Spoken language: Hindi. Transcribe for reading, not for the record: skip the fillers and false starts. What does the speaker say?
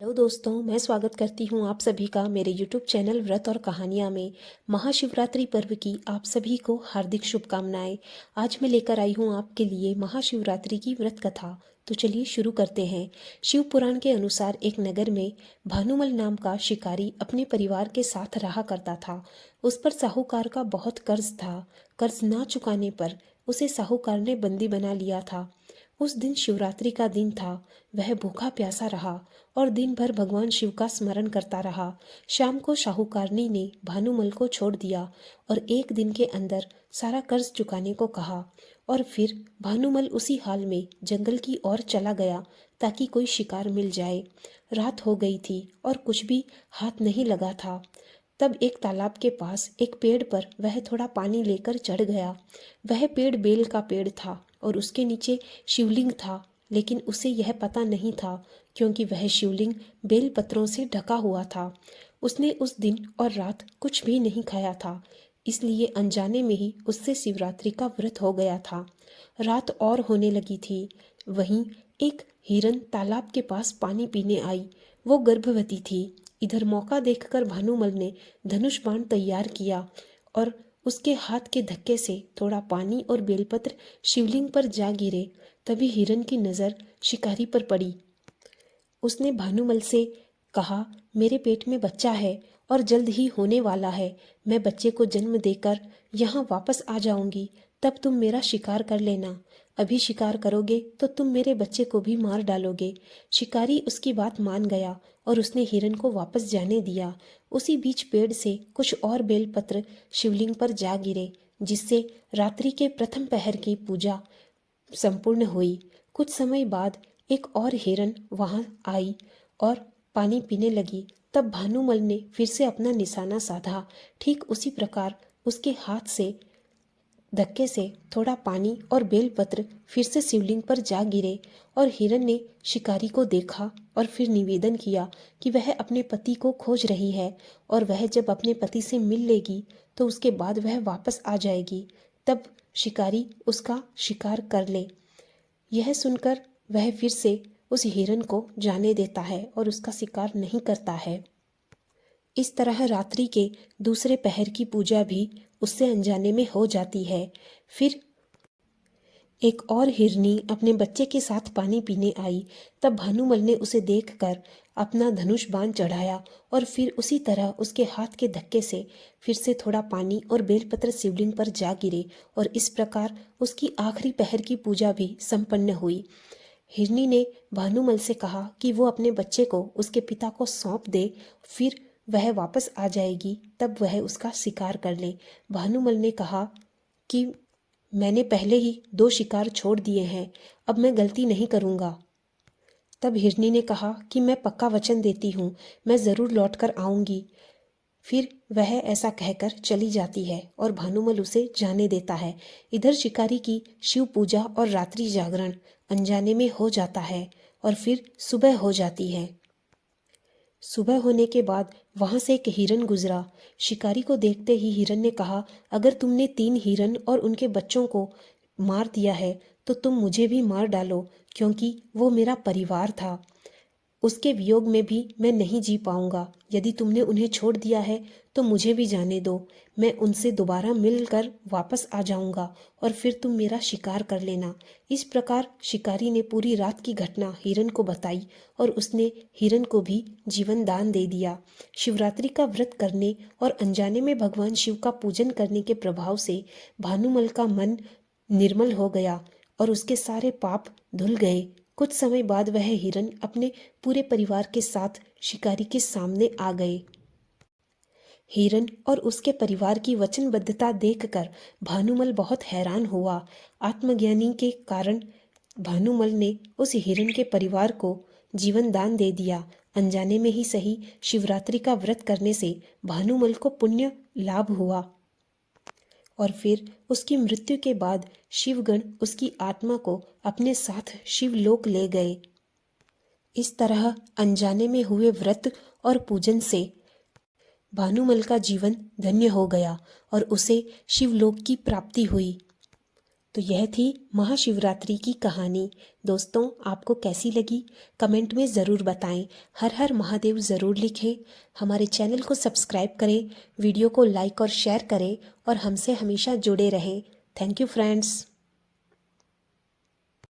हेलो दोस्तों, मैं स्वागत करती हूँ आप सभी का मेरे यूट्यूब चैनल व्रत और कहानियाँ में। महाशिवरात्रि पर्व की आप सभी को हार्दिक शुभकामनाएं। आज मैं लेकर आई हूँ आपके लिए महाशिवरात्रि की व्रत कथा। तो चलिए शुरू करते हैं। शिव पुराण के अनुसार एक नगर में भानुमल नाम का शिकारी अपने परिवार के साथ रहा करता था। उस पर साहूकार का बहुत कर्ज था। कर्ज ना चुकाने पर उसे साहूकार ने बंदी बना लिया था। उस दिन शिवरात्रि का दिन था। वह भूखा प्यासा रहा और दिन भर भगवान शिव का स्मरण करता रहा। शाम को शाहूकारनी ने भानुमल को छोड़ दिया और एक दिन के अंदर सारा कर्ज चुकाने को कहा। और फिर भानुमल उसी हाल में जंगल की ओर चला गया ताकि कोई शिकार मिल जाए। रात हो गई थी और कुछ भी हाथ नहीं लगा था। तब एक तालाब के पास एक पेड़ पर वह थोड़ा पानी लेकर चढ़ गया। वह पेड़ बेल का पेड़ था और उसके नीचे शिवलिंग था, लेकिन उसे यह पता नहीं था क्योंकि वह शिवलिंग बेल पत्रों से ढका हुआ था। उसने उस दिन और रात कुछ भी नहीं खाया था, इसलिए अनजाने में ही उससे शिवरात्रि का व्रत हो गया था। रात और होने लगी थी। वहीं एक हिरन तालाब के पास पानी पीने आई। वो गर्भवती थी। इधर मौका देखकर भानुमल ने धनुष बाण तैयार किया और उसके हाथ के धक्के से थोड़ा पानी और बेलपत्र शिवलिंग पर जा गिरे। तभी हिरन की नज़र शिकारी पर पड़ी। उसने भानुमल से कहा, मेरे पेट में बच्चा है और जल्द ही होने वाला है। मैं बच्चे को जन्म देकर यहाँ वापस आ जाऊंगी, तब तुम मेरा शिकार कर लेना। अभी शिकार करोगे तो तुम मेरे बच्चे को भी मार डालोगे। शिकारी उसकी बात मान गया और उसने हिरन को वापस जाने दिया। उसी बीच पेड़ से कुछ और बेलपत्र शिवलिंग पर जा गिरे, जिससे रात्रि के प्रथम पहर की पूजा संपूर्ण हुई। कुछ समय बाद एक और हिरन वहां आई और पानी पीने लगी। तब भानुमल ने फिर से अपना निशाना साधा। ठीक उसी प्रकार उसके हाथ से धक्के से थोड़ा पानी और बेलपत्र फिर से शिवलिंग पर जा गिरे और हिरन ने शिकारी को देखा और फिर निवेदन किया कि वह अपने पति को खोज रही है और वह जब अपने पति से मिल लेगी तो उसके बाद वह वापस आ जाएगी, तब शिकारी उसका शिकार कर ले। यह सुनकर वह फिर से उस हिरन को जाने देता है और उसका शिकार नहीं करता है। इस तरह रात्रि के दूसरे पहर की पूजा भी उससे अनजाने में हो जाती है। फिर एक और हिरनी अपने बच्चे के साथ पानी पीने आई। तब भानुमल ने उसे देखकर अपना धनुष बाण चढ़ाया और फिर उसी तरह उसके हाथ के धक्के से फिर से थोड़ा पानी और बेलपत्र शिवलिंग पर जा गिरे और इस प्रकार उसकी आखिरी पहर की पूजा भी संपन्न हुई। हिरनी ने भानुमल से कहा कि वो अपने बच्चे को उसके पिता को सौंप दे, फिर वह वापस आ जाएगी, तब वह उसका शिकार कर ले। भानुमल ने कहा कि मैंने पहले ही 2 शिकार छोड़ दिए हैं, अब मैं गलती नहीं करूँगा। तब हिरनी ने कहा कि मैं पक्का वचन देती हूँ, मैं ज़रूर लौट कर आऊँगी। फिर वह ऐसा कहकर चली जाती है और भानुमल उसे जाने देता है। इधर शिकारी की शिव पूजा और रात्रि जागरण अनजाने में हो जाता है और फिर सुबह हो जाती है। सुबह होने के बाद वहां से एक हिरन गुजरा। शिकारी को देखते ही हिरन ने कहा, अगर तुमने 3 हिरन और उनके बच्चों को मार दिया है तो तुम मुझे भी मार डालो, क्योंकि वो मेरा परिवार था। उसके वियोग में भी मैं नहीं जी पाऊंगा। यदि तुमने उन्हें छोड़ दिया है तो मुझे भी जाने दो। मैं उनसे दोबारा मिलकर वापस आ जाऊंगा और फिर तुम मेरा शिकार कर लेना। इस प्रकार शिकारी ने पूरी रात की घटना हिरन को बताई और उसने हिरन को भी जीवन दान दे दिया। शिवरात्रि का व्रत करने और अनजाने में भगवान शिव का पूजन करने के प्रभाव से भानुमल का मन निर्मल हो गया और उसके सारे पाप धुल गए। कुछ समय बाद वह हिरन अपने पूरे परिवार के साथ शिकारी के सामने आ गए। हिरन और उसके परिवार की वचनबद्धता देखकर भानुमल बहुत हैरान हुआ। आत्मज्ञानी के कारण भानुमल ने उस हिरन के परिवार को जीवन दान दे दिया। अनजाने में ही सही, शिवरात्रि का व्रत करने से भानुमल को पुण्य लाभ हुआ और फिर उसकी मृत्यु के बाद शिवगण उसकी आत्मा को अपने साथ शिवलोक ले गए। इस तरह अनजाने में हुए व्रत और पूजन से भानुमल का जीवन धन्य हो गया और उसे शिवलोक की प्राप्ति हुई। तो यह थी महाशिवरात्रि की कहानी। दोस्तों, आपको कैसी लगी कमेंट में ज़रूर बताएं। हर हर महादेव ज़रूर लिखें। हमारे चैनल को सब्सक्राइब करें, वीडियो को लाइक और शेयर करें और हमसे हमेशा जुड़े रहें। Thank you friends.